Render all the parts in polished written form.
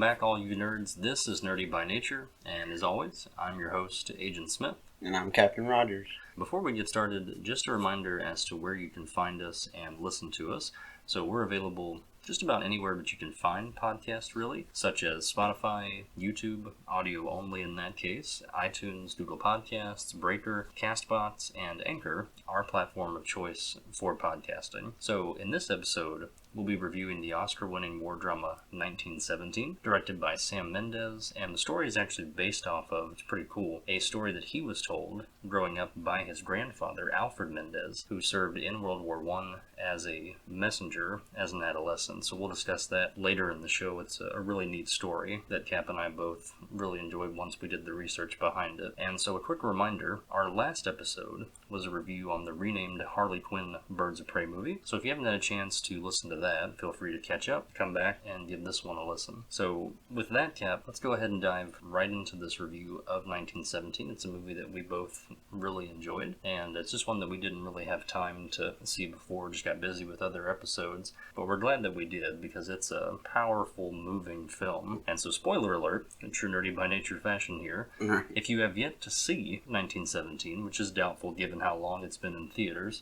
back, all you nerds. This is Nerdy by Nature, and as always, I'm your host, Agent Smith. And I'm Captain Rogers. Before we get started, just a reminder as to where you can find us and listen to us. So we're available just about anywhere that you can find podcasts, really, such as Spotify, YouTube, audio only in that case, iTunes, Google Podcasts, Breaker, CastBox, and Anchor, our platform of choice for podcasting. So in this episode, we'll be reviewing the Oscar-winning war drama 1917, directed by Sam Mendes, and the story is actually based off of, it's pretty cool, a story that he was told growing up by his grandfather, Alfred Mendes, who served in World War I as a messenger as an adolescent. So we'll discuss that later in the show. It's a really neat story that Cap and I both really enjoyed once we did the research behind it. And so a quick reminder, our last episode was a review on the renamed Harley Quinn Birds of Prey movie. So if you haven't had a chance to listen to that, feel free to catch up, come back, and give this one a listen. So with that, Cap, let's go ahead and dive right into this review of 1917. It's a movie that we both really enjoyed, and it's just one that we didn't really have time to see before, just got busy with other episodes, but we're glad that we did because it's a powerful, moving film. And so spoiler alert, in true Nerdy by Nature fashion here, if you have yet to see 1917, which is doubtful given how long it's been in theaters,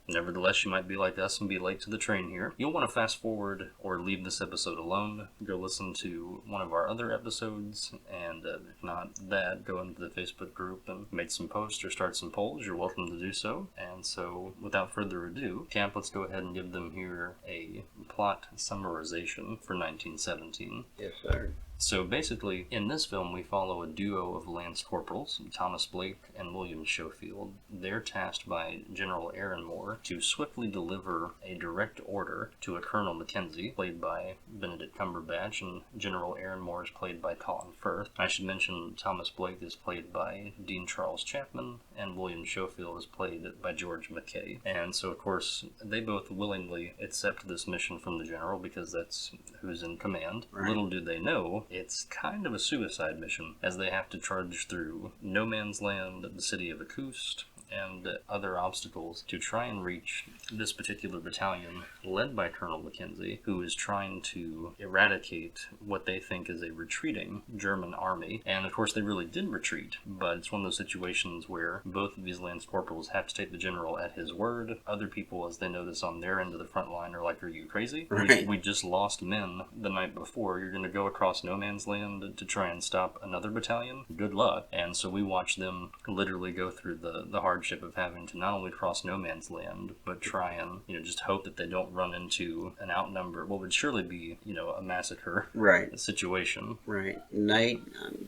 nevertheless you might be like us and be late to the train here, you'll want to fast forward or leave this episode alone, go listen to one of our other episodes, and if not that, go into the Facebook group and make some posts or start some polls. You're welcome to do so. And so without further ado, Camp, let's go ahead and give them here a plot summarization for 1917. Yes, sir. So basically, in this film, we follow a duo of Lance Corporals, Thomas Blake and William Schofield. They're tasked by General Aaron Moore to swiftly deliver a direct order to a Colonel Mackenzie, played by Benedict Cumberbatch, and General Aaron Moore is played by Colin Firth. I should mention Thomas Blake is played by Dean Charles Chapman, and William Schofield is played by George McKay. And so, of course, they both willingly accept this mission from the General because that's who's in command. Right. Little do they know, it's kind of a suicide mission, as they have to trudge through no man's land, the city of Acoust, and other obstacles to try and reach this particular battalion led by Colonel Mackenzie, who is trying to eradicate what they think is a retreating German army. And of course they really did retreat, but it's one of those situations where both of these Lance Corporals have to take the General at his word. Other people, as they notice on their end of the front line, are like, are you crazy? Right. We just lost men the night before. You're going to go across no man's land to try and stop another battalion? Good luck. And so we watch them literally go through the hardship of having to not only cross no man's land, but try and, just hope that they don't run into an outnumbered, what would surely be, a massacre situation. Right. And they,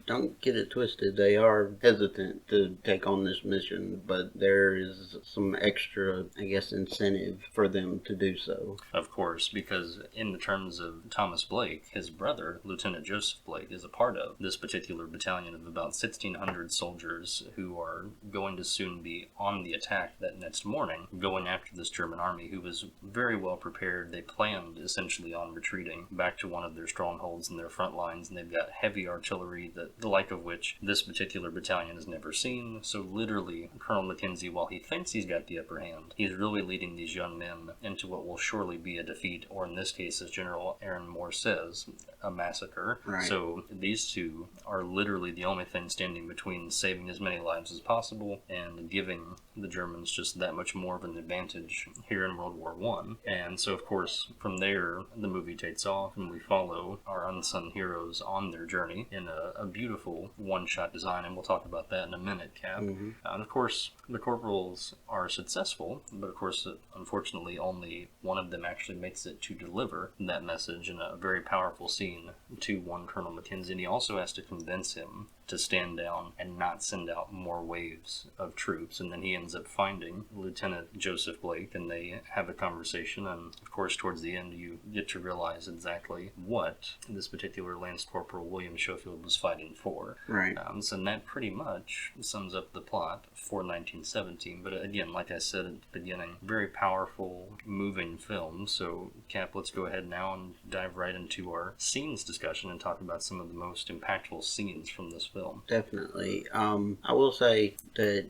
don't get it twisted, they are hesitant to take on this mission, but there is some extra, incentive for them to do so. Of course, because in the terms of Thomas Blake, his brother, Lieutenant Joseph Blake, is a part of this particular battalion of about 1,600 soldiers who are going to soon be on the attack that next morning, going after this German army who was very well prepared. They planned essentially on retreating back to one of their strongholds in their front lines, and they've got heavy artillery, the like of which this particular battalion has never seen. So literally, Colonel Mackenzie, while he thinks he's got the upper hand, he's really leading these young men into what will surely be a defeat, or in this case, as General Aaron Moore says, a massacre. Right. So these two are literally the only thing standing between saving as many lives as possible and giving the Germans just that much more of an advantage here in World War I. And so, of course, from there, the movie takes off, and we follow our unsung heroes on their journey in a beautiful one-shot design, and we'll talk about that in a minute, Cap. Mm-hmm. And of course, the corporals are successful, but of course, unfortunately, only one of them actually makes it to deliver that message in a very powerful scene to one Colonel Mackenzie, and he also has to convince him to stand down and not send out more waves of troops. And then he ends up finding Lieutenant Joseph Blake, and they have a conversation, and of course towards the end you get to realize exactly what this particular Lance Corporal William Schofield was fighting for. Right. So that pretty much sums up the plot for 1917, but again, like I said at the beginning, very powerful, moving film. So Cap, let's go ahead now and dive right into our scenes discussion and talk about some of the most impactful scenes from this film. Definitely. I will say that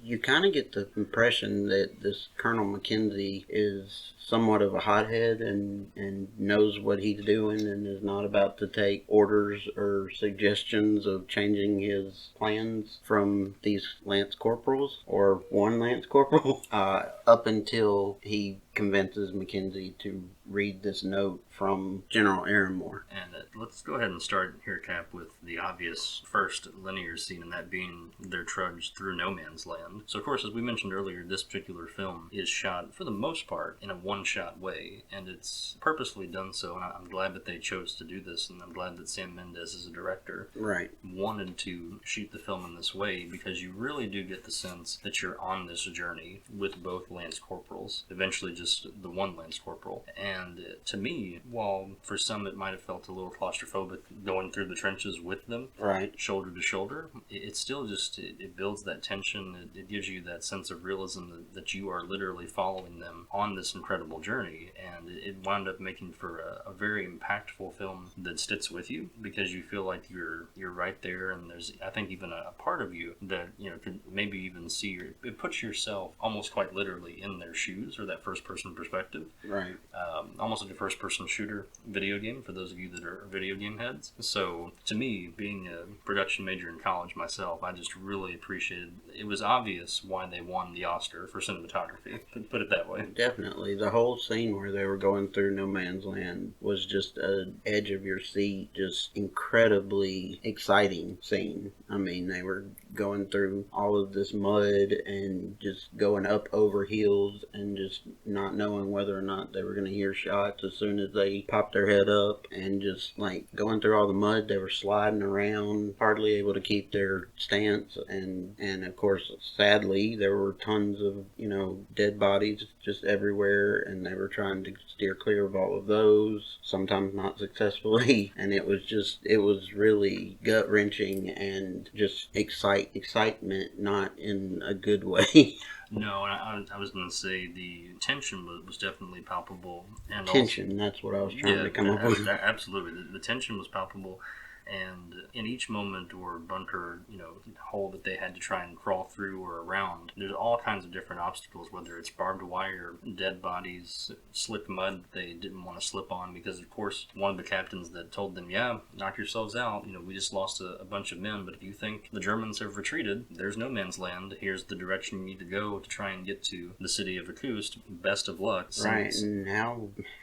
You kind of get the impression that this Colonel Mackenzie is somewhat of a hothead and knows what he's doing and is not about to take orders or suggestions of changing his plans from these lance corporals or one lance corporal up until he convinces Mackenzie to read this note from General Aaronmore. And let's go ahead and start here, Cap, with the obvious first linear scene, and that being their trudge through no man's land. So, of course, as we mentioned earlier, this particular film is shot, for the most part, in a one-shot way, and it's purposefully done so, and I'm glad that they chose to do this, and I'm glad that Sam Mendes, as a director, wanted to shoot the film in this way, because you really do get the sense that you're on this journey with both lance corporals, eventually just the one lance corporal. And to me, while for some it might have felt a little claustrophobic going through the trenches with them, shoulder to shoulder, it still just, it builds that tension, it gives you that sense of realism that you are literally following them on this incredible journey, and it wound up making for a very impactful film that sticks with you, because you feel like you're right there, and there's, I think, even a part of you that, you know, could maybe even see, it puts yourself almost quite literally in their shoes, or that first person perspective. Almost like a first person shooter video game for those of you that are video game heads. So to me, being a production major in college myself, I just really appreciated, it was obvious why they won the Oscar for cinematography, put it that way. Definitely. The whole scene where they were going through no man's land was just an edge of your seat, just incredibly exciting scene. I mean, they were going through all of this mud and just going up over hills and just not knowing whether or not they were going to hear shots as soon as they popped their head up, and just like going through all the mud. They were sliding around, hardly able to keep their stance, and of course, sadly, there were tons of, you know, dead bodies just everywhere, and they were trying to steer clear of all of those, sometimes not successfully, and it was really gut-wrenching and just excitement, not in a good way. No, and I was going to say the tension was definitely palpable. And tension, also, that's what I was trying to come up with. Absolutely. The tension was palpable. And in each moment or bunker, you know, hole that they had to try and crawl through or around, there's all kinds of different obstacles, whether it's barbed wire, dead bodies, slick mud that they didn't want to slip on, because, of course, one of the captains that told them, yeah, knock yourselves out, you know, we just lost a bunch of men, but if you think the Germans have retreated, there's no man's land, here's the direction you need to go to try and get to the city of Akust, best of luck. And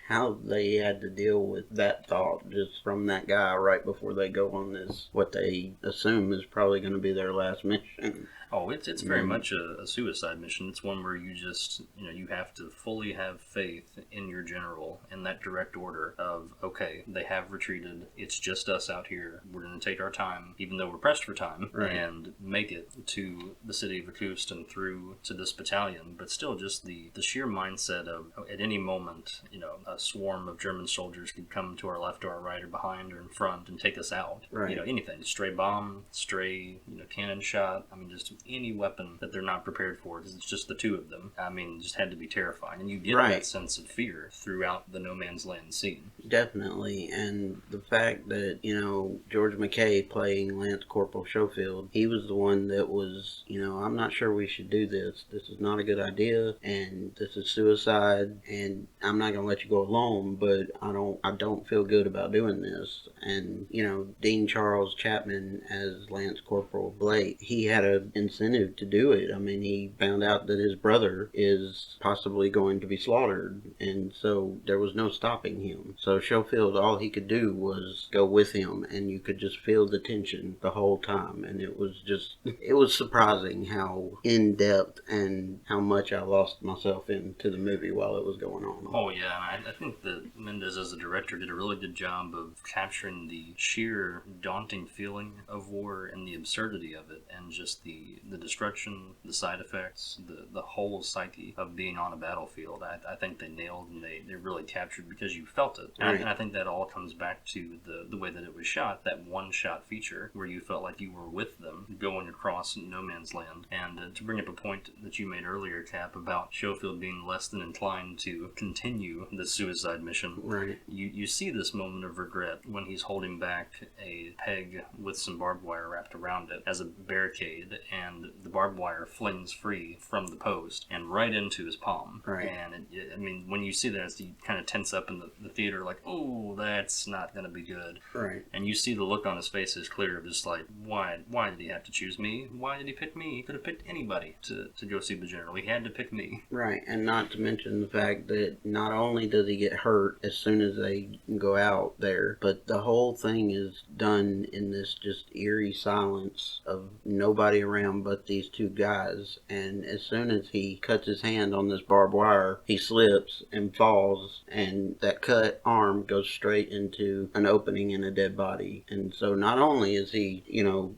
how they had to deal with that thought just from that guy right before they go on this, what they assume is probably going to be their last mission. Oh, it's very much a suicide mission. It's one where you just, you know, you have to fully have faith in your general and that direct order of, okay, they have retreated. It's just us out here. We're going to take our time, even though we're pressed for time, and make it to the city of Akust and through to this battalion. But still, just the sheer mindset of, at any moment, you know, a swarm of German soldiers could come to our left or our right or behind or in front and take us out. You know, anything. Stray bomb, stray, you know, cannon shot. I mean, just any weapon that they're not prepared for, because it's just the two of them. I mean, just had to be terrifying. And you get that sense of fear throughout the no man's land scene. Definitely. And the fact that, you know, George McKay playing Lance Corporal Schofield, he was the one that was, you know, I'm not sure we should do this. This is not a good idea, and this is suicide, and I'm not going to let you go alone, but I don't feel good about doing this. And, you know, Dean Charles Chapman as Lance Corporal Blake, he had an incentive to do it. I mean, he found out that his brother is possibly going to be slaughtered, and so there was no stopping him. So Schofield, all he could do was go with him, and you could just feel the tension the whole time, and it was surprising how in-depth and how much I lost myself into the movie while it was going on. Oh yeah, and I think that Mendes as a director did a really good job of capturing the sheer daunting feeling of war and the absurdity of it, and just the destruction, the side effects, the whole psyche of being on a battlefield. I think they nailed, and they really captured, because you felt it. And I think that all comes back to the way that it was shot, that one-shot feature where you felt like you were with them going across no man's land. And to bring up a point that you made earlier, Cap, about Schofield being less than inclined to continue this suicide mission. Right. You see this moment of regret when he's holding back a peg with some barbed wire wrapped around it as a barricade, and the barbed wire flings free from the post and right into his palm. Right. And I mean, when you see that, you kind of tense up in the theater, like, oh, that's not going to be good. Right. And you see the look on his face is clear of just like, why did he have to choose me? Why did he pick me? He could have picked anybody to go see the general. He had to pick me. Right, and not to mention the fact that not only does he get hurt as soon as they go out there, but the whole thing is done in this just eerie silence of nobody around but these two guys. And as soon as he cuts his hand on this barbed wire, he slips and falls, and that cut arm goes straight into an opening in a dead body. And so not only is he,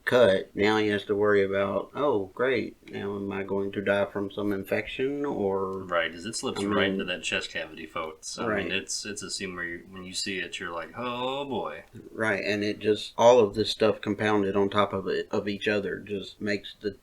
cut, now he has to worry about, oh, great, now am I going to die from some infection or... Right, as it slips right into that chest cavity, folks. I Right. mean, it's a scene where when you see it, you're like, oh boy. Right, and it just, all of this stuff compounded on top of it, of each other, just makes the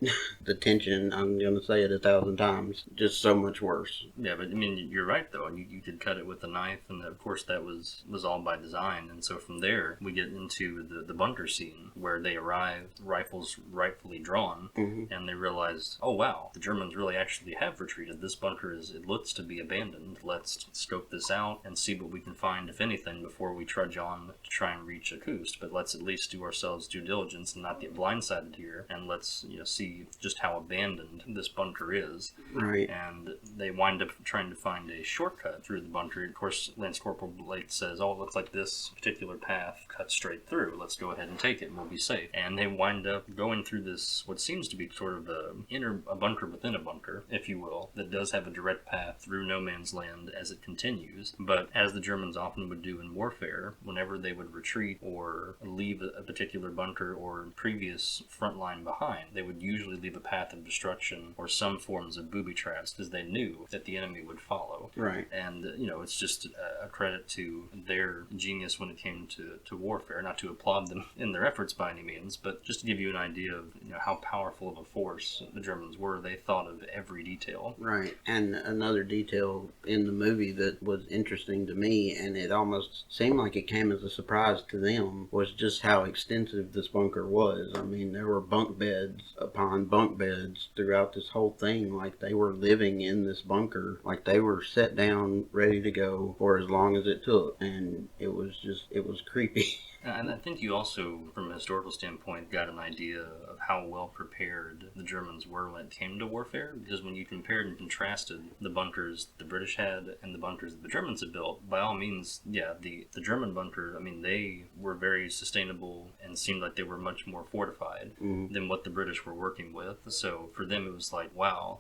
the tension, I'm going to say it 1,000 times, just so much worse. Yeah, but I mean, you're right though. You could cut it with a knife, and of course that was all by design. And so from there, we get into the bunker scene where they arrive, rifles rightfully drawn, and they realize, oh wow, the Germans really actually have retreated. This bunker it looks to be abandoned. Let's scope this out and see what we can find, if anything, before we trudge on to try and reach a coast. But let's at least do ourselves due diligence and not get blindsided here, and let's see just how abandoned this bunker is. Right. And they wind up trying to find a shortcut through the bunker. Of course, Lance Corporal Blake says, oh, it looks like this particular path cuts straight through. Let's go ahead and take it and we'll be safe. And they wind up going through this, what seems to be sort of a bunker within a bunker, if you will, that does have a direct path through no man's land as it continues. But as the Germans often would do in warfare, whenever they would retreat or leave a particular bunker or previous front line behind, they would usually leave a path of destruction or some forms of booby traps because they knew that the enemy would follow. Right. And, it's just a credit to their genius when it came to warfare. Not to applaud them in their efforts by any means, but just to give you an idea of how powerful of a force the Germans were. They thought of every detail. Right. And another detail in the movie that was interesting to me, and it almost seemed like it came as a surprise to them, was just how extensive this bunker was. I mean, there were bunk beds upon bunk beds throughout this whole thing. Like, they were living in this bunker. Like, they were set down, ready to go for as long as it took. And it was creepy. And I think you also, from a historical standpoint, got an idea of how well prepared the Germans were when it came to warfare. Because when you compared and contrasted the bunkers the British had and the bunkers that the Germans had built, by all means, yeah, the German bunker, I mean, they were very sustainable and seemed like they were much more fortified than what the British were working with. So for them, it was like, wow,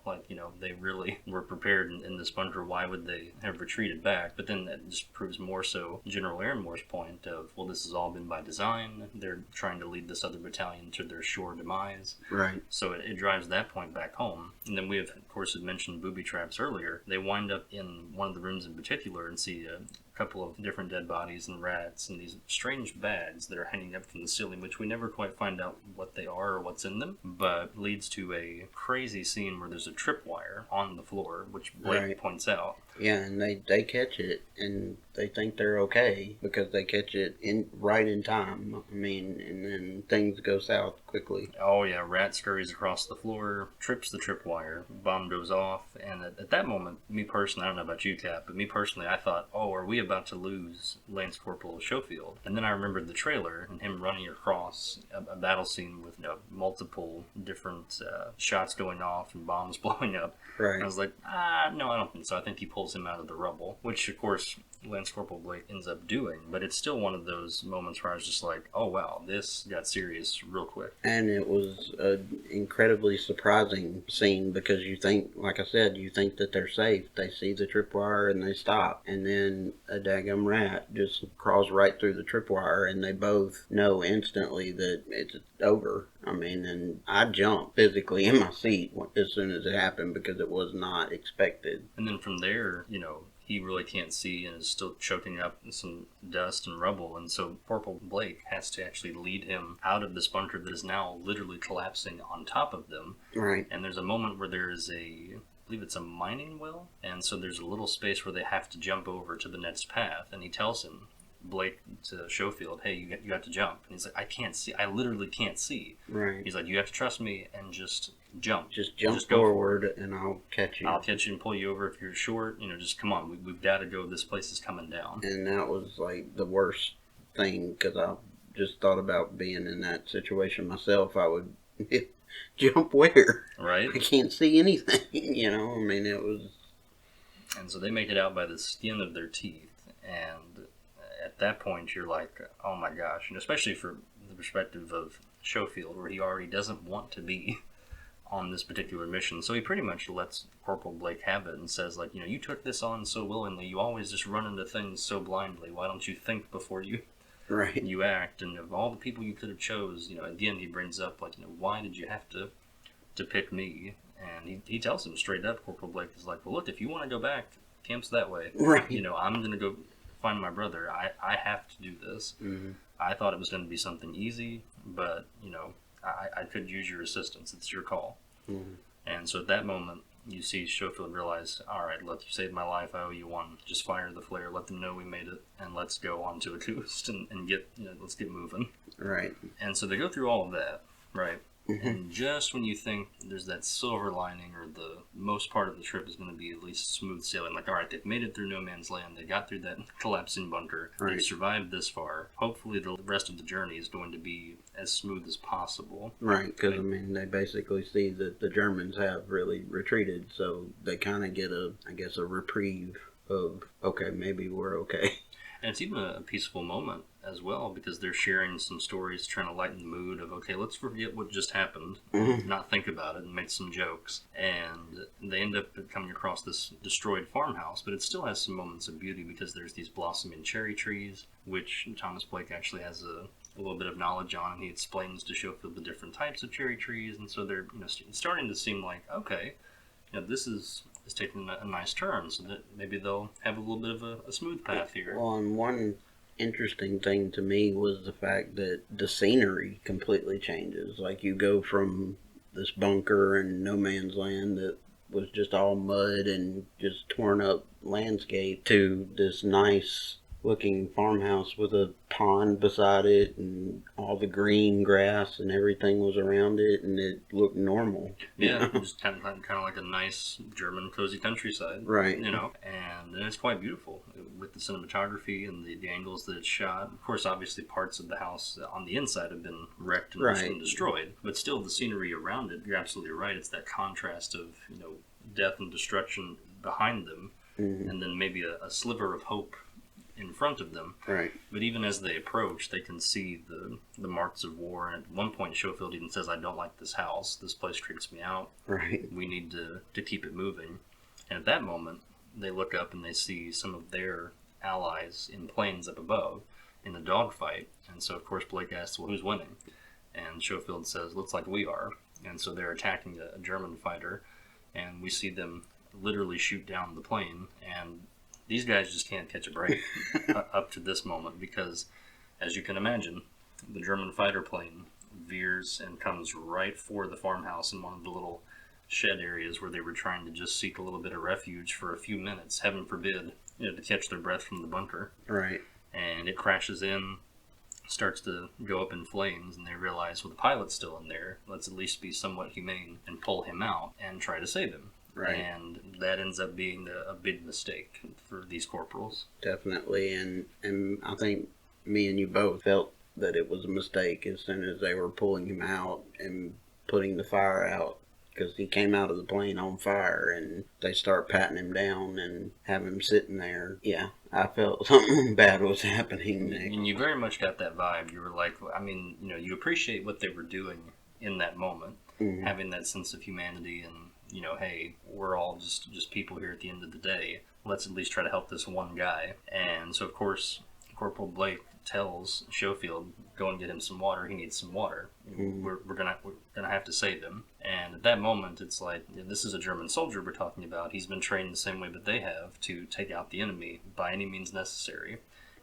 they really were prepared in this bunker. Why would they have retreated back? But then that just proves more so General Ehrenmore's point of, well, this is all been by design. They're trying to lead this other battalion to their sure demise. Right. So it drives that point back home. And then we have, of course, had mentioned booby traps earlier. They wind up in one of the rooms in particular and see a couple of different dead bodies and rats and these strange bags that are hanging up from the ceiling, which we never quite find out what they are or what's in them, but leads to a crazy scene where there's a tripwire on the floor, which Blake points out. Yeah, and they catch it, and they think they're okay because they catch it right in time. I mean, and then things go south quickly. Oh yeah, rat scurries across the floor, trips the tripwire, bomb goes off, and at that moment, me personally, I don't know about you, Cap, but me personally, I thought, oh, are we about to lose Lance Corporal Schofield? And then I remembered the trailer and him running across a battle scene with multiple different shots going off and bombs blowing up. Right. And I was like, no, I don't think so. I think he pulls him out of the rubble, which, of course, Lance Corporal Blake ends up doing, but it's still one of those moments where I was just like, oh wow, this got serious real quick. And it was an incredibly surprising scene because you think, like I said, you think that they're safe. They see the tripwire and they stop, and then a daggum rat just crawls right through the tripwire, and they both know instantly that it's over. I mean, and I jumped physically in my seat as soon as it happened because it was not expected. And then from there, he really can't see and is still choking up some dust and rubble, and so Corporal Blake has to actually lead him out of this bunker that is now literally collapsing on top of them. Right. And there's a moment where there is a believe it's a mining well, and so there's a little space where they have to jump over to the next path, and he tells him, Blake to Schofield, hey, you got to jump. And he's like, I can't see. I literally can't see. Right. He's like, you have to trust me and just jump. Just jump forward and I'll catch you. I'll catch you and pull you over if you're short. Just come on. We've got to go. This place is coming down. And that was like the worst thing because I just thought about being in that situation myself. I would jump where? Right. I can't see anything, I mean, it was... And so they make it out by the skin of their teeth. And at that point, you're like, oh my gosh. And especially for the perspective of Schofield, where he already doesn't want to be on this particular mission. So he pretty much lets Corporal Blake have it and says, like, you took this on so willingly. You always just run into things so blindly. Why don't you think before you act? And of all the people you could have chose, at the end he brings up, like, why did you have to pick me? And he tells him straight up, Corporal Blake is like, well, look, if you want to go back, camp's that way. Right. I'm going to go find my brother. I have to do this. Mm-hmm. I thought it was going to be something easy, but, I could use your assistance. It's your call. Mm-hmm. And so at that moment, you see Schofield realize, all right, look, you saved my life. I owe you one. Just fire the flare. Let them know we made it, and let's go on to a coast and get, let's get moving. Right. And so they go through all of that, right? Mm-hmm. And just when you think there's that silver lining, or the most part of the trip is going to be at least smooth sailing, like, all right, they've made it through no man's land, they got through that collapsing bunker, right. They've survived this far, hopefully the rest of the journey is going to be as smooth as possible. Right, because, they basically see that the Germans have really retreated, so they kind of get a reprieve of, okay, maybe we're okay. And it's even a peaceful moment as well, because they're sharing some stories, trying to lighten the mood of, okay, let's forget what just happened, mm-hmm. not think about it, and make some jokes. And they end up coming across this destroyed farmhouse, but it still has some moments of beauty, because there's these blossoming cherry trees, which Thomas Blake actually has a little bit of knowledge on, and he explains to Schofield the different types of cherry trees, and so they're starting to seem like, okay, this is taking a nice turn, so that maybe they'll have a little bit of a smooth path here. Well, and one interesting thing to me was the fact that the scenery completely changes. Like, you go from this bunker and no man's land that was just all mud and just torn up landscape to this nice looking farmhouse with a pond beside it, and all the green grass and everything was around it, and it looked normal. Yeah, just kind of like a nice German cozy countryside. Right. And it's quite beautiful with the cinematography and the angles that it's shot. Of course, obviously parts of the house on the inside have been wrecked and destroyed, but still the scenery around it, you're absolutely right, it's that contrast of, death and destruction behind them, mm-hmm. and then maybe a sliver of hope in front of them. Right. But even as they approach, they can see the marks of war. And at one point, Schofield even says, I don't like this house. This place creeps me out. Right. We need to keep it moving. And at that moment, they look up and they see some of their allies in planes up above in a dogfight. And so, of course, Blake asks, well, who's winning? And Schofield says, looks like we are. And so they're attacking a German fighter. And we see them literally shoot down the plane. And these guys just can't catch a break up to this moment, because, as you can imagine, the German fighter plane veers and comes right for the farmhouse in one of the little shed areas where they were trying to just seek a little bit of refuge for a few minutes, heaven forbid, to catch their breath from the bunker. Right. And it crashes in, starts to go up in flames, and they realize, well, the pilot's still in there. Let's at least be somewhat humane and pull him out and try to save him. Right. And that ends up being a big mistake for these corporals. Definitely, and I think me and you both felt that it was a mistake as soon as they were pulling him out and putting the fire out, because he came out of the plane on fire, and they start patting him down and have him sitting there. Yeah, I felt something bad was happening next. And you very much got that vibe. You were like, you appreciate what they were doing in that moment, mm-hmm. having that sense of humanity and, hey, we're all just people here at the end of the day. Let's at least try to help this one guy. And so, of course, Corporal Blake tells Schofield, go and get him some water. He needs some water. Mm-hmm. We're gonna have to save him. And at that moment, it's like, this is a German soldier we're talking about. He's been trained the same way that they have to take out the enemy by any means necessary.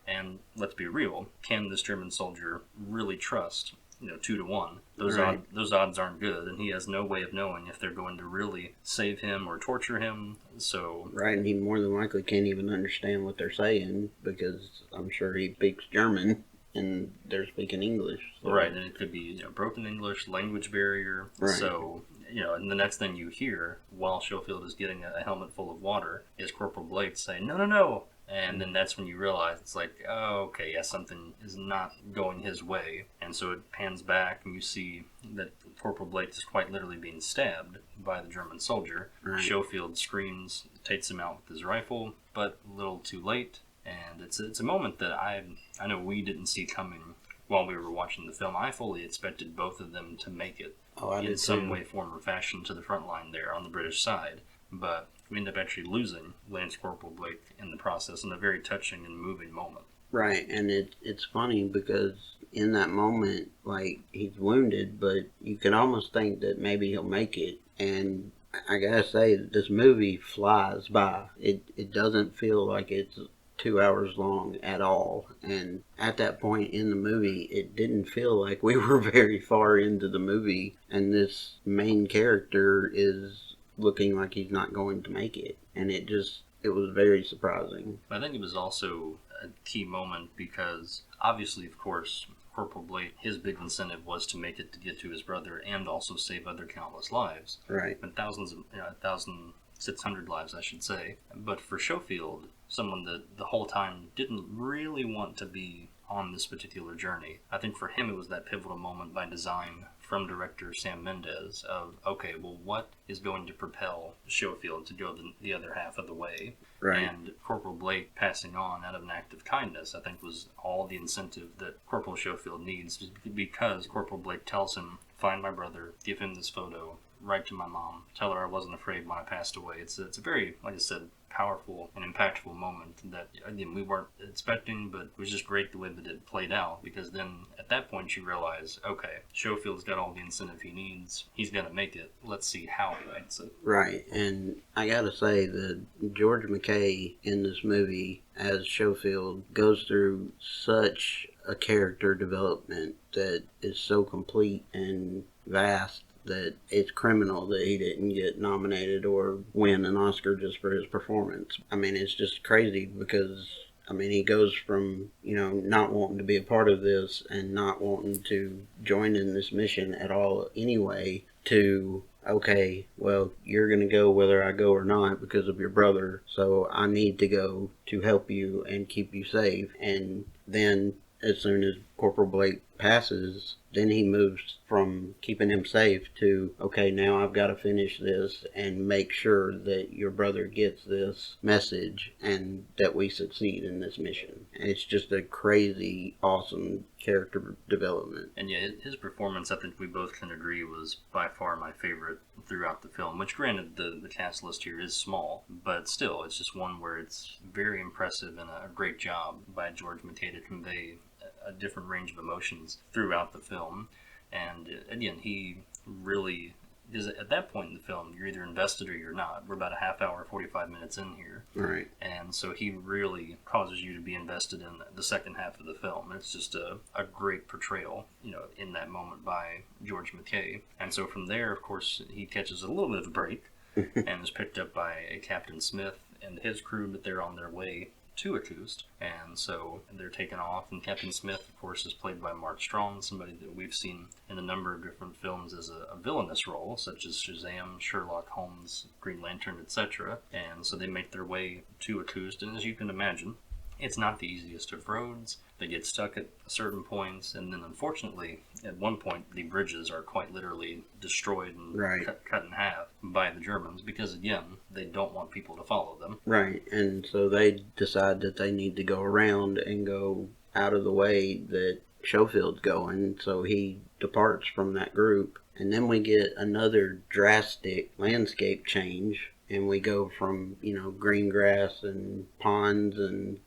And let's be real, can this German soldier really trust 2-1. Right. Those odds aren't good, and he has no way of knowing if they're going to really save him or torture him. So Right, and he more than likely can't even understand what they're saying because I'm sure he speaks German and they're speaking English. So. right, and it could be broken English, language barrier. Right. So and the next thing you hear while Schofield is getting a helmet full of water is Corporal Blake saying, "No, no, no." And then that's when you realize it's like, oh, okay, yeah, something is not going his way. And so it pans back and you see that Corporal Blake is quite literally being stabbed by the German soldier. Right. Schofield screams, takes him out with his rifle, but a little too late. And it's a moment that I know we didn't see coming while we were watching the film. I fully expected both of them to make it in some way, form, or fashion to the front line there on the British side. But we end up actually losing Lance Corporal Blake in the process in a very touching and moving moment. Right, and it's funny because in that moment, like, he's wounded, but you can almost think that maybe he'll make it. And I gotta say, this movie flies by. It doesn't feel like it's 2 hours long at all. And at that point in the movie, it didn't feel like we were very far into the movie, and this main character is looking like he's not going to make it. And it was very surprising. I think it was also a key moment because obviously, of course, Corporal Blake, his big incentive was to make it to get to his brother and also save other countless lives. Right. And 1,600 lives, I should say. But for Schofield, someone that the whole time didn't really want to be on this particular journey, I think for him it was that pivotal moment by design from director Sam Mendes of, okay, well, what is going to propel Schofield to go the other half of the way? Right. And Corporal Blake passing on out of an act of kindness, I think, was all the incentive that Corporal Schofield needs, because Corporal Blake tells him, find my brother, give him this photo, write to my mom, tell her I wasn't afraid when I passed away. It's a very, like I said, powerful and impactful moment that, again, we weren't expecting, but it was just great the way that it played out, because then at that point you realize, okay, Schofield's got all the incentive he needs. He's going to make it. Let's see how he makes it. Right, and I gotta say that George McKay in this movie as Schofield goes through such a character development that is so complete and vast that it's criminal that he didn't get nominated or win an Oscar just for his performance. I mean, it's just crazy because, I mean, he goes from, not wanting to be a part of this and not wanting to join in this mission at all anyway, to, okay, well, you're going to go whether I go or not because of your brother, so I need to go to help you and keep you safe. And then as soon as Corporal Blake passes, then he moves from keeping him safe to, okay, now I've got to finish this and make sure that your brother gets this message and that we succeed in this mission. And it's just a crazy, awesome character development. And yeah, his performance, I think we both can agree, was by far my favorite throughout the film, which granted the cast list here is small, but still, it's just one where it's very impressive and a great job by George McKay to convey a different range of emotions throughout the film. And again, he really is, at that point in the film, you're either invested or you're not. We're about a half hour, 45 minutes in here. Right. And so he really causes you to be invested in the second half of the film. It's just a great portrayal, in that moment by George McKay. And so from there, of course, he catches a little bit of a break and is picked up by a Captain Smith and his crew, but they're on their way to Acoust, and so they're taken off. And Captain Smith, of course, is played by Mark Strong, somebody that we've seen in a number of different films as a villainous role, such as Shazam, Sherlock Holmes, Green Lantern, etc. And so they make their way to Acoust, and as you can imagine, it's not the easiest of roads. They get stuck at certain points, and then unfortunately, at one point, the bridges are quite literally destroyed and cut in half by the Germans because, again, they don't want people to follow them. Right, and so they decide that they need to go around and go out of the way that Schofield's going, so he departs from that group. And then we get another drastic landscape change, and we go from, green grass and ponds and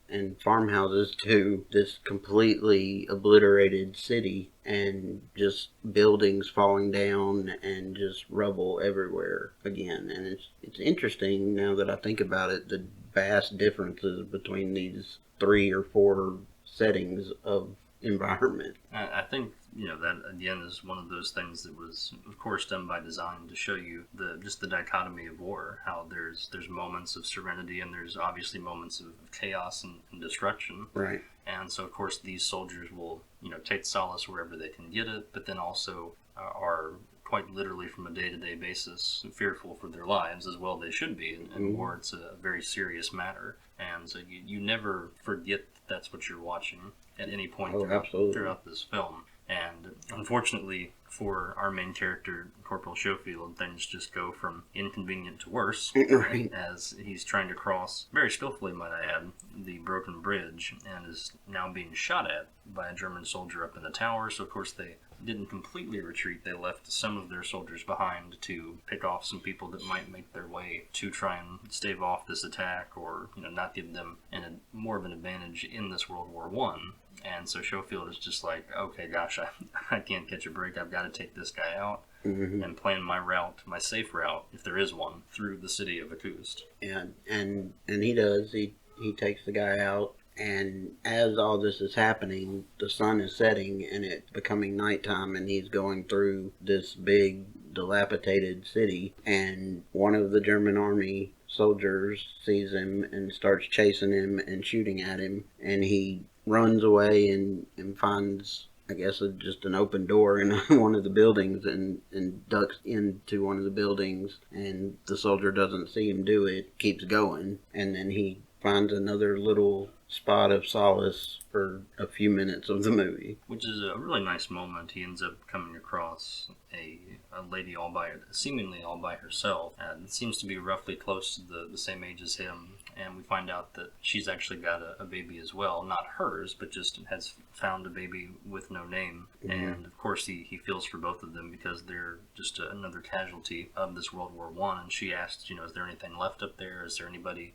farmhouses to this completely obliterated city and just buildings falling down and just rubble everywhere again. And it's interesting now that I think about it, the vast differences between these 3 or 4 settings of environment. I think that again is one of those things that was, of course, done by design to show you the dichotomy of war. How there's moments of serenity and there's obviously moments of chaos and destruction. Right. And so, of course, these soldiers will take solace wherever they can get it, but then also are quite literally from a day-to-day basis fearful for their lives, as well they should be. In war, it's a very serious matter, and so you never forget that's what you're watching at any point throughout this film. And unfortunately for our main character, Corporal Schofield, things just go from inconvenient to worse Right. as he's trying to cross, very skillfully might I add, the broken bridge, and is now being shot at by a German soldier up in the tower. So of course they didn't completely retreat. They left some of their soldiers behind to pick off some people that might make their way to try and stave off this attack, or not give them more of an advantage in this World War One. And so Schofield is just like, okay, gosh, I can't catch a break. I've got to take this guy out and plan my route, my safe route, if there is one, through the city of Akust. Yeah, and he does. He takes the guy out, and as all this is happening, the sun is setting and it's becoming nighttime, and he's going through this big, dilapidated city, and one of the German army soldiers sees him and starts chasing him and shooting at him, and he runs away and finds, I guess, just an open door in one of the buildings, and ducks into one of the buildings, and the soldier doesn't see him do it, keeps going, and then he finds another little spot of solace for a few minutes of the movie. Which is a really nice moment. He ends up coming across a lady seemingly all by herself, and seems to be roughly close to the same age as him. And we find out that she's actually got a baby as well. Not hers, but just has found a baby with no name. And of course he feels for both of them because they're just another casualty of this World War One. And she asks, is there anything left up there? Is there anybody,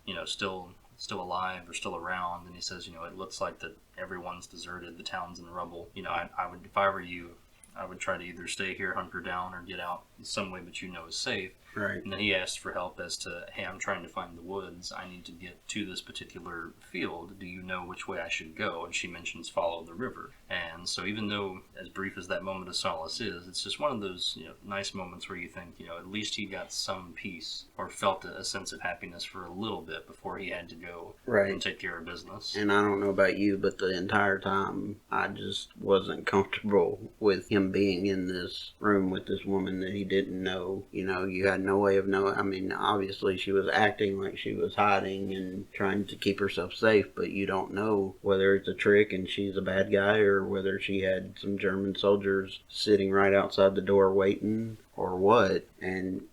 still alive or still around? And he says, it looks like that everyone's deserted, the town's in rubble. I would, if I were you, I would try to either stay here, hunker down, or get out in some way that is safe. Right. And then he asked for help as to, hey, I'm trying to find the woods. I need to get to this particular field. Do you know which way I should go? And she mentions follow the river. And so even though, as brief as that moment of solace is, it's just one of those nice moments where you think, at least he got some peace or felt a sense of happiness for a little bit before he had to go and take care of business. And I don't know about you, but the entire time I just wasn't comfortable with him being in this room with this woman that he didn't know. You had no way of knowing. I mean, obviously she was acting like she was hiding and trying to keep herself safe, but you don't know whether it's a trick and she's a bad guy, or whether she had some German soldiers sitting right outside the door waiting, or what. And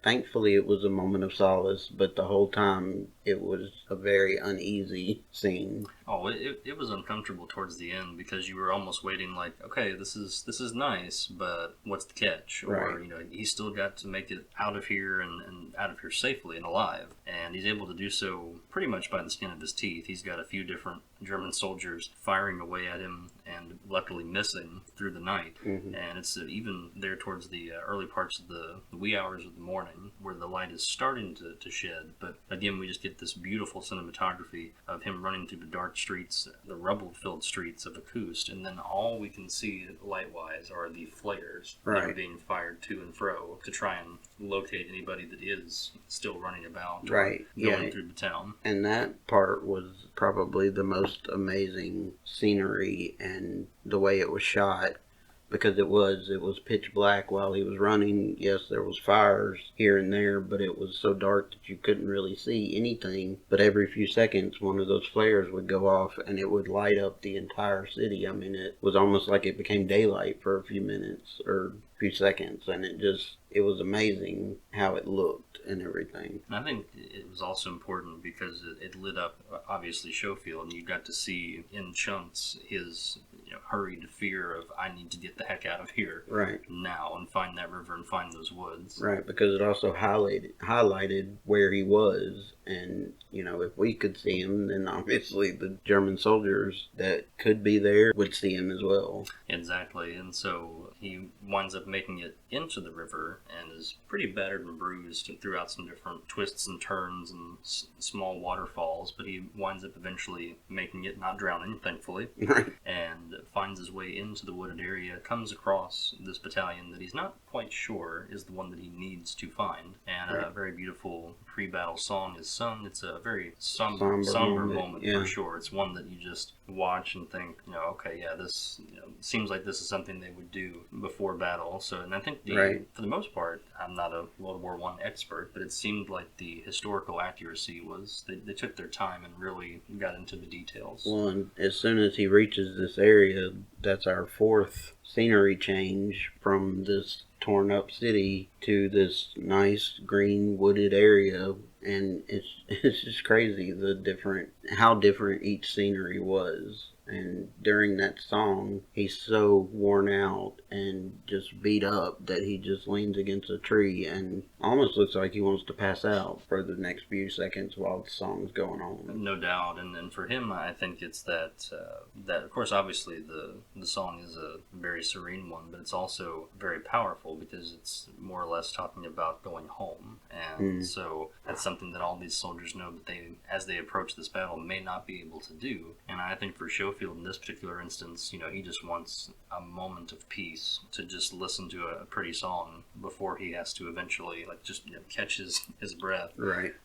thankfully it was a moment of solace, but the whole time it was a very uneasy scene. Oh, it was uncomfortable towards the end because you were almost waiting like, okay, this is nice, but what's the catch? Or, he's still got to make it out of here and out of here safely and alive. And he's able to do so pretty much by the skin of his teeth. He's got a few different German soldiers firing away at him and luckily missing through the night. And it's even there towards the early parts of the wee hours of the morning where the light is starting to shed. But again, we just get this beautiful cinematography of him running through the dark streets, the rubble-filled streets of Akust, and then all we can see light-wise are the flares that are being fired to and fro to try and locate anybody that is still running about or going through the town. And that part was probably the most amazing scenery and the way it was shot, because it was pitch black while he was running. Yes, there was fires here and there, but it was so dark that you couldn't really see anything. But every few seconds, one of those flares would go off, and it would light up the entire city. I mean, it was almost like it became daylight for a few minutes or a few seconds, and it was amazing how it looked and everything. And I think it was also important because it lit up, obviously, Schofield, and you got to see in chunks his hurried fear of, I need to get the heck out of here now and find that river and find those woods. Right, because it also highlighted where he was And, you know, if we could see him, then obviously the German soldiers that could be there would see him as well. Exactly, and so he winds up making it into the river and is pretty battered and bruised throughout some different twists and turns and small waterfalls, but he winds up eventually making it, not drowning, thankfully, and finds his way into the wooded area, comes across this battalion that he's not quite sure is the one that he needs to find, and a very beautiful pre-battle song is sung. It's a very somber moment for sure. It's one that you just watch and think, okay, yeah, this seems like this is something they would do before battle. So, and I think for the most part, I'm not a World War I expert, but it seemed like the historical accuracy was they took their time and really got into the details. Well, and as soon as he reaches this area, that's our fourth scenery change from this torn up city to this nice green wooded area, and it's just crazy how different each scenery was. And during that song, he's so worn out and just beat up that he just leans against a tree and almost looks like he wants to pass out for the next few seconds while the song's going on. No doubt. And for him, I think it's that of course, obviously the song is a very serene one, but it's also very powerful because it's more or less talking about going home. And so that's something that all these soldiers know that they, as they approach this battle, may not be able to do. And I think for Schofield in this particular instance, he just wants a moment of peace to just listen to a pretty song before he has to eventually catch his breath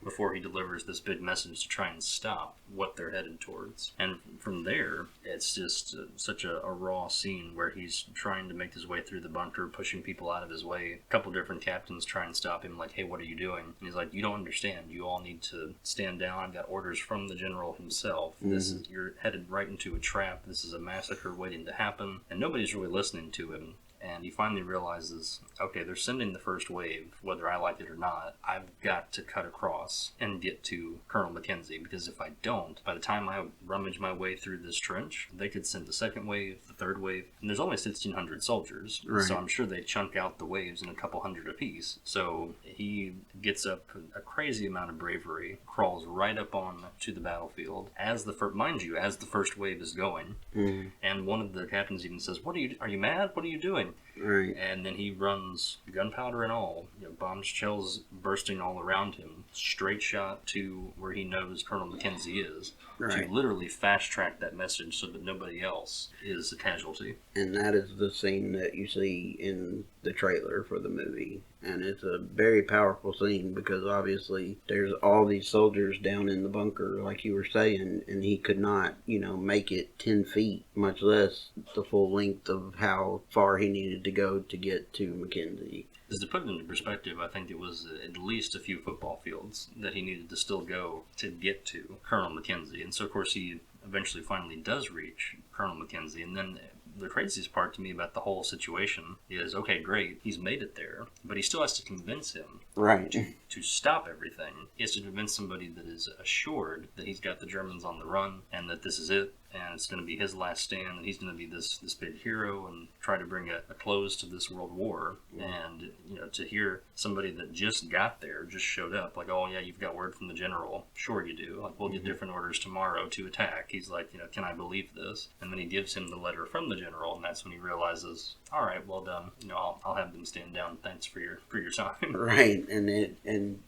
before he delivers this big message to try and stop what they're headed towards. And from there, it's just such a raw scene where he's trying to make his way through the bunker, pushing people out of his way. A couple different captains try and stop him, like, hey, what are you doing? And he's like, you don't understand. You all need to stand down. I've got orders from the general himself. You're headed right into a trap. This is a massacre waiting to happen. And nobody's really listening to him. And he finally realizes, okay, they're sending the first wave, whether I like it or not. I've got to cut across and get to Colonel Mackenzie, because if I don't, by the time I rummage my way through this trench, they could send the second wave, the third wave, and there's only 1,600 soldiers, so I'm sure they chunk out the waves in a couple hundred apiece. So he gets up a crazy amount of bravery, crawls right up on to the battlefield, as the first wave is going, and one of the captains even says, are you mad? What are you doing? Right. And then he runs, gunpowder and all, bomb shells bursting all around him, straight shot to where he knows Colonel Mackenzie is, to literally fast track that message so that nobody else is a casualty. And that is the scene that you see in the trailer for the movie. And it's a very powerful scene because obviously there's all these soldiers down in the bunker, like you were saying, and he could not, make it 10 feet, much less the full length of how far he needed to go to get to Mackenzie. To put it into perspective, I think it was at least a few football fields that he needed to still go to get to Colonel Mackenzie. And so, of course, he eventually finally does reach Colonel Mackenzie. And then the craziest part to me about the whole situation is, okay, great, he's made it there, but he still has to convince him to stop everything. He has to convince somebody that is assured that he's got the Germans on the run and that this is it, and it's going to be his last stand, and he's going to be this big hero and try to bring a close to this world war. And to hear somebody that just got there, just showed up, like, oh yeah, you've got word from the general. Sure you do. Like, we'll get different orders tomorrow to attack. He's like, can I believe this? And then he gives him the letter from the general, and that's when he realizes, all right, well done. I'll have them stand down. Thanks for your time. Right, and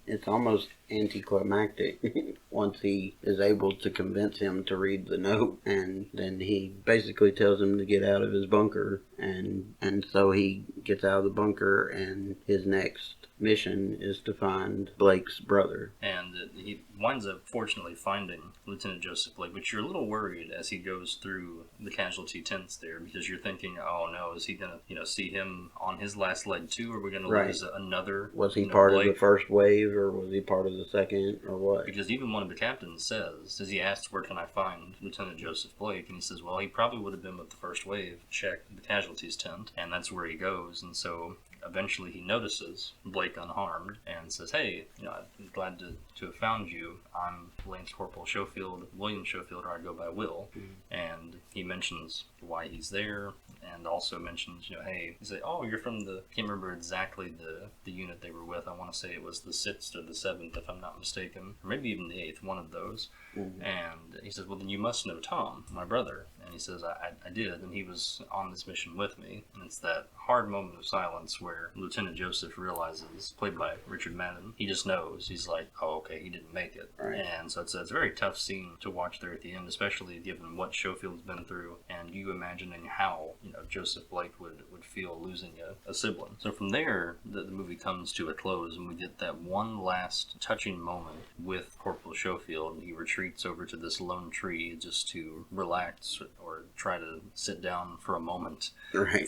it's almost anticlimactic once he is able to convince him to read the note, and then he basically tells him to get out of his bunker, and so he gets out of the bunker, and his next mission is to find Blake's brother. And he winds up fortunately finding Lieutenant Joseph Blake, but you're a little worried as he goes through the casualty tents there, because you're thinking, oh no, is he going to see him on his last leg too? Are we going to lose another? Was he part of the first wave, or was he part of the second, or what? Because even one of the captains says, as he asks, where can I find Lieutenant Joseph Blake? And he says, well, he probably would have been with the first wave. Check the casualties tent, and that's where he goes. And so eventually he notices Blake unharmed and says, hey, I'm glad to have found you. I'm Lance Corporal Schofield, William Schofield, or I go by Will. And he mentions why he's there, and also mentions, hey, you say, oh, you're from the, I can't remember exactly the unit they were with. I want to say it was the 6th or the 7th, if I'm not mistaken, or maybe even the 8th, one of those. Mm-hmm. And he says, well, then you must know Tom, my brother. And he says, I did, and he was on this mission with me. And it's that hard moment of silence where Lieutenant Joseph realizes, played by Richard Madden, he just knows. He's like, oh, okay, he didn't make it. Right. And so it's a very tough scene to watch there at the end, especially given what Schofield's been through, and you imagining how, Joseph Blake would feel losing a sibling. So from there, the movie comes to a close, and we get that one last touching moment with Corporal Schofield. He retreats over to this lone tree just to relax or try to sit down for a moment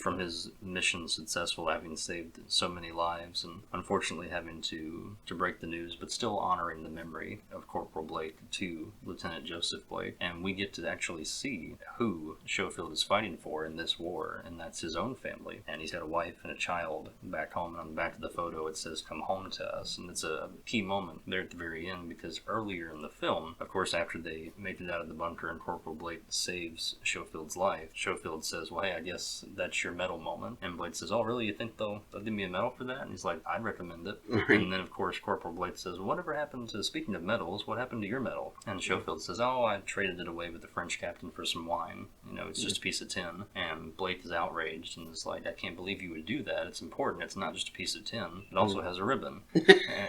from his mission successful, having saved so many lives, and unfortunately having to break the news, but still honoring the memory of Corporal Blake to Lieutenant Joseph Blake. And we get to actually see who Schofield is fighting for in this war, and that's his own family. And he's got a wife and a child back home, and on the back of the photo it says, "Come home to us." And it's a key moment there at the very end, because earlier in the film, of course, after they make it out of the bunker and Corporal Blake saves Schofield's life, Schofield says, well, hey, I guess that's your medal moment. And Blake says, oh, really? You think they'll give me a medal for that? And he's like, I'd recommend it. And then, of course, Corporal Blake says, well, whatever happened to, speaking of medals, what happened to your medal? And Schofield says, oh, I traded it away with the French captain for some wine. It's just a piece of tin. And Blake is outraged and is like, I can't believe you would do that. It's important. It's not just a piece of tin. It also has a ribbon. And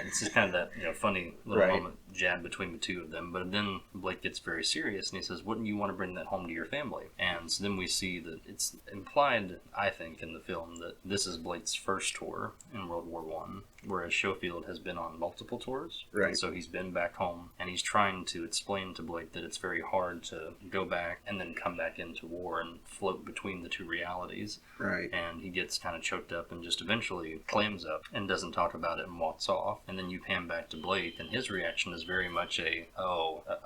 it's just kind of that funny little moment jab between the two of them. But then Blake gets very serious and he says, wouldn't you want to bring that home to your family? And so then we see that it's implied, I think, in the film that this is Blake's first tour in World War I, whereas Schofield has been on multiple tours. Right. And so he's been back home, and he's trying to explain to Blake that it's very hard to go back and then come back into war and float between the two realities. Right. And he gets kind of choked up and just eventually clams up and doesn't talk about it and walks off. And then you pan back to Blake, and his reaction is very much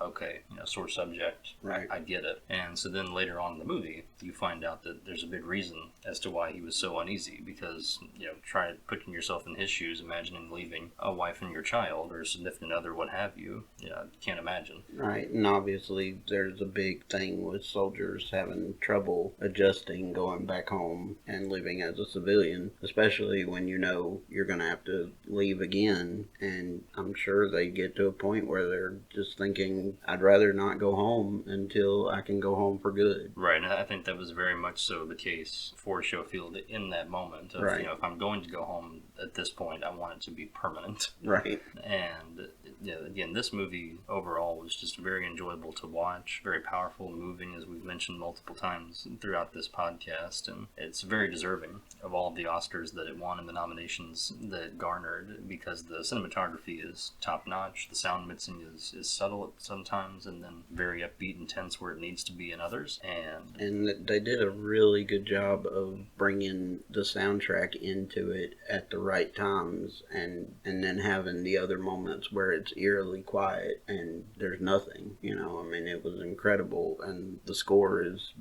okay, sore subject. Right. I get it. And so then later on in the movie, you find out that there's a big reason as to why he was so uneasy, because, try putting yourself in his shoes, imagining leaving a wife and your child or a significant other, what have you. Can't imagine. Right. And obviously there's a big thing with soldiers having trouble adjusting going back home and living as a civilian, especially when you're going to have to leave again. And I'm sure they get to a point where they're just thinking, I'd rather not go home until I can go home for good. Right. And I think that was very much so the case for Schofield in that moment of, if I'm going to go home at this point, I want it to be permanent. Right. And again, this movie overall was just very enjoyable to watch, very powerful, moving, as we've mentioned multiple times throughout this podcast, and it's very deserving of all of the Oscars that it won and the nominations that it garnered, because the cinematography is top-notch, the sound mixing is subtle sometimes, and then very upbeat and tense where it needs to be in others. And they did a really good job of bringing the soundtrack into it at the right times, and then having the other moments where it's eerily quiet and there's nothing. It was incredible, and the score is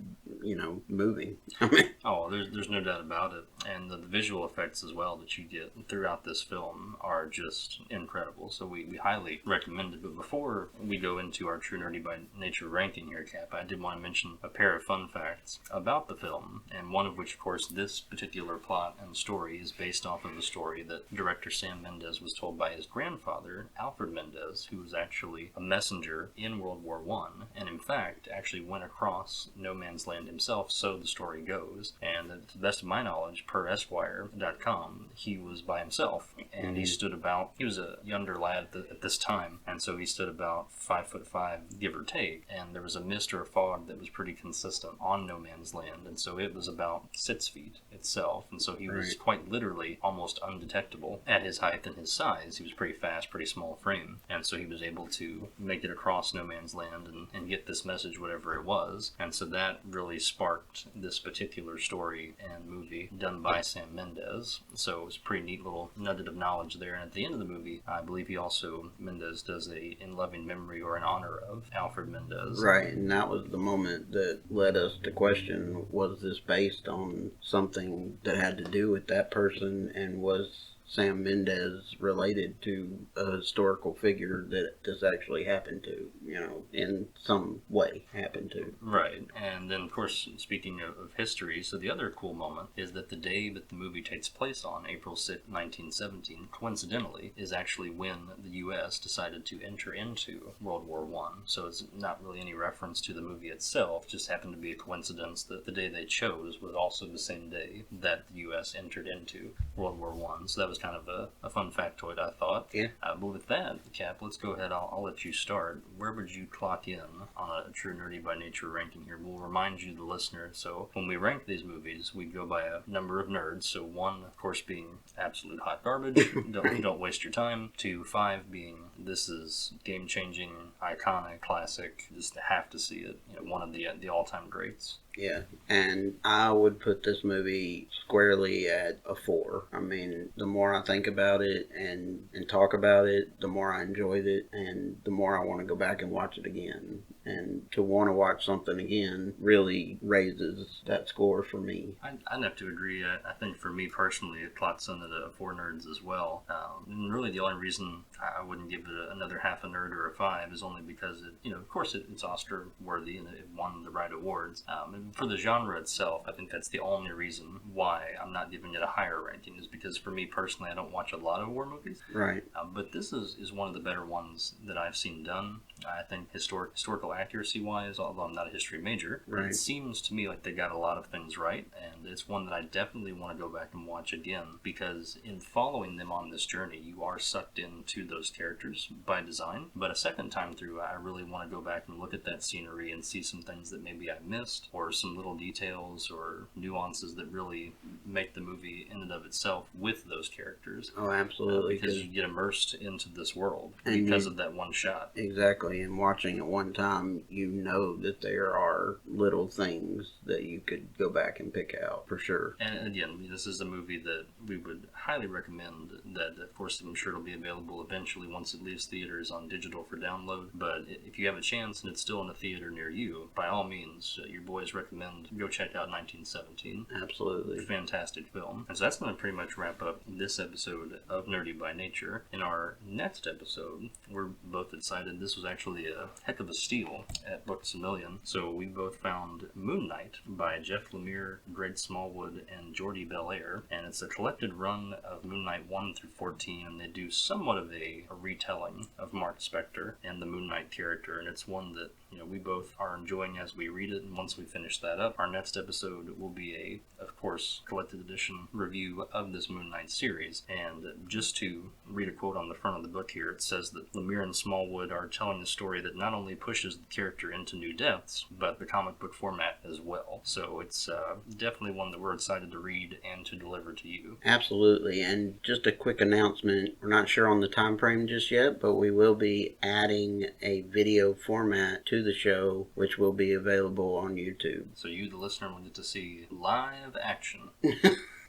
moving. There's no doubt about it. And the visual effects as well that you get throughout this film are just incredible. So we highly recommend it. But before we go into our True Nerdy by Nature ranking here, Cap, I did want to mention a pair of fun facts about the film, and one of which, of course, this particular plot and story is based off of a story that director Sam Mendes was told by his grandfather, Alfred Mendes, who was actually a messenger in World War I, and in fact actually went across no man's land himself, so the story goes. And to the best of my knowledge, per Esquire.com, he was by himself, and he was a younger lad at this time, and so he stood about 5'5", give or take, and there was a mist or a fog that was pretty consistent on no man's land, and so it was about 6 feet itself, and so he was quite literally almost undetectable at his height and his size. He was pretty fast, pretty small frame, and so he was able to make it across no man's land and get this message, whatever it was. And so that really sparked this particular story and movie done by Sam Mendes. So it was a pretty neat little nugget of knowledge there. And at the end of the movie, I believe Mendes does a in loving memory or in honor of Alfred Mendes. Right, and that was the moment that led us to question, was this based on something that had to do with that person, and was Sam Mendes related to a historical figure that this actually happened to, in some way happened to. Right. And then, of course, speaking of history, so the other cool moment is that the day that the movie takes place on, April 6, 1917, coincidentally, is actually when the U.S. decided to enter into World War I. So it's not really any reference to the movie itself, it just happened to be a coincidence that the day they chose was also the same day that the U.S. entered into World War I. So that was kind of a fun factoid, I thought. Yeah. But with that, Cap, let's go ahead. I'll let you start. Where would you clock in on a true nerdy by nature ranking here? We'll remind you, the listener. So when we rank these movies, we go by a number of nerds. So 1, of course, being absolute hot garbage. don't waste your time. 2, 5 being this is game-changing, iconic, classic. Just have to see it. One of the all-time greats. Yeah, and I would put this movie squarely at a 4. I mean, the more I think about it and talk about it, the more I enjoyed it, and the more I want to go back and watch it again. And to want to watch something again really raises that score for me. I'd have to agree. I think for me personally, it clocks in at a 4 nerds as well. And really the only reason I wouldn't give it another half a nerd or a 5 is only because of course it's Oscar worthy and it won the right awards. And for the genre itself, I think that's the only reason why I'm not giving it a higher ranking, is because for me personally, I don't watch a lot of war movies. Right. But this is one of the better ones that I've seen done. I think historical accuracy wise, although I'm not a history major, right, it seems to me like they got a lot of things right, and it's one that I definitely want to go back and watch again, because in following them on this journey, you are sucked into those characters by design. But a second time through, I really want to go back and look at that scenery and see some things that maybe I missed, or some little details or nuances that really make the movie in and of itself with those characters. Oh, absolutely. Because you get immersed into this world because of that one shot. Exactly. And watching it one time, you know that there are little things that you could go back and pick out for sure. And again, this is a movie that we would highly recommend. That, of course, I'm sure it'll be available eventually once it leaves theaters on digital for download. But if you have a chance and it's still in a theater near you, by all means, your boys recommend go check out 1917. Absolutely. Fantastic film. And so that's going to pretty much wrap up this episode of Nerdy by Nature. In our next episode, we're both excited. This was actually a heck of a steal at Books A Million. So we both found Moon Knight by Jeff Lemire, Greg Smallwood, and Jordy Belair. And it's a collected run of Moon Knight 1 through 14, and they do somewhat of a retelling of Mark Spector and the Moon Knight character. And it's one that we both are enjoying as we read it. And once we finish that up, our next episode will be of course, collected edition review of this Moon Knight series. And just to read a quote on the front of the book here, it says that Lemire and Smallwood are telling a story that not only pushes the character into new depths, but the comic book format as well. So it's definitely one that we're excited to read and to deliver to you. Absolutely. And just a quick announcement, we're not sure on the time frame just yet, but we will be adding a video format to the show, which will be available on YouTube. So you, the listener, will get to see live action.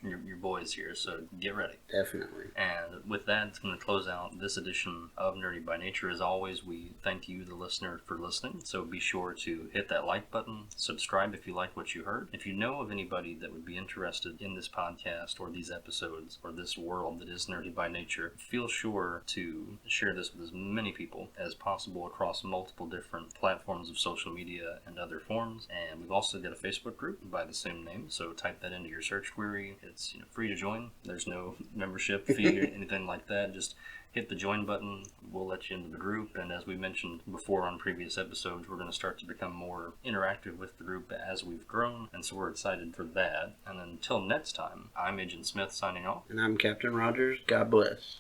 Your boys here, so get ready. Definitely. And with that, it's going to close out this edition of Nerdy by Nature. As always, we thank you, the listener, for listening. So be sure to hit that like button, subscribe if you like what you heard. If you know of anybody that would be interested in this podcast or these episodes or this world that is Nerdy by Nature, feel sure to share this with as many people as possible across multiple different platforms of social media and other forms. And we've also got a Facebook group by the same name, so type that into your search query. It's free to join. There's no membership fee or anything like that. Just hit the join button. We'll let you into the group. And as we mentioned before on previous episodes, we're going to start to become more interactive with the group as we've grown. And so we're excited for that. And until next time, I'm Agent Smith signing off. And I'm Captain Rogers. God bless.